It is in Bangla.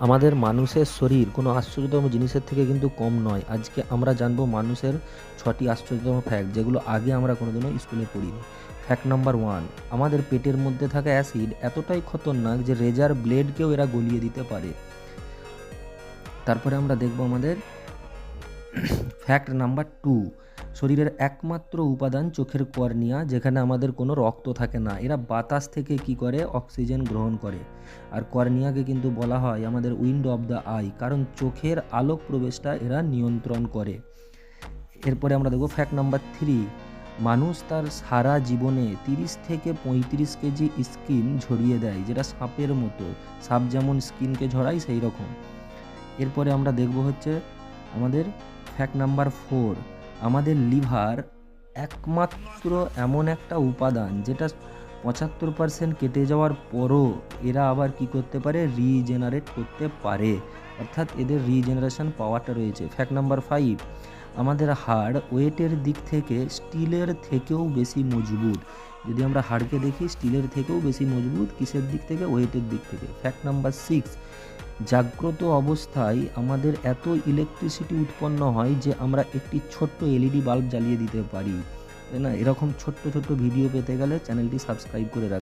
আমাদের মানুষের শরীর কোনো আশ্চর্যতম জিনিসের থেকে কিন্তু কম নয়। আজকে আমরা জানবো মানুষের 6টি আশ্চর্যতম ফ্যাক্ট, যেগুলো আগে আমরা কোনোদিনও স্কুলে পড়িনি। ফ্যাক্ট নাম্বার 1, আমাদের পেটের মধ্যে থাকা অ্যাসিড এতটাই খতরনাক যে রেজার ব্লেডকেও এরা গলিয়ে দিতে পারে। তারপরে আমরা দেখব আমাদের ফ্যাক্ট নাম্বার 2, শরীরের একমাত্র উপাদান চোখের কর্নিয়া, যেখানে আমাদের কোনো রক্ত থাকে না। এরা বাতাস থেকে কি করে? অক্সিজেন গ্রহণ করে। আর কর্নিয়াকে কিন্তু বলা হয় আমাদের উইন্ডো অফ দ্য আই, কারণ চোখের আলোক প্রবেশটা এরা নিয়ন্ত্রণ করে। এরপরে আমরা দেখব ফ্যাক্ট নাম্বার 3, মানুষ তার সারা জীবনে 30 থেকে 35 কেজি স্কিন ঝরিয়ে দেয়, যেটা সাপের মতো। সাপ যেমন স্কিনকে ঝরায় সেই রকম। এরপরে আমরা দেখব হচ্ছে আমাদের ফ্যাক্ট নাম্বার 4, আমাদের লিভার একমাত্র এমন একটা উপাদান যেটা 75% কেটে যাওয়ার পরও এরা আবার কি করতে পারে? রিজেনারেট করতে পারে, অর্থাৎ এদের রিজেনারেশন পাওয়ারটা রয়েছে। ফ্যাক্ট নাম্বার 5, আমাদের হাড় ওয়েটের দিক থেকে স্টিলের থেকেও বেশি মজবুত। যদি আমরা হাড়কে দেখি, স্টিলের থেকেও বেশি মজবুত। কিসের দিক থেকে? ওয়েটের দিক থেকে। ফ্যাক্ট নাম্বার 6, জাগ্রত অবস্থায় আমাদের এত ইলেকট্রিসিটি উৎপন্ন হয় যে আমরা একটি ছোট্ট এলইডি বাল্ব জ্বালিয়ে দিতে পারি, তাই না? এরকম ছোট্ট ছোট্ট ভিডিও পেতে গেলে চ্যানেলটি সাবস্ক্রাইব করে রাখুন।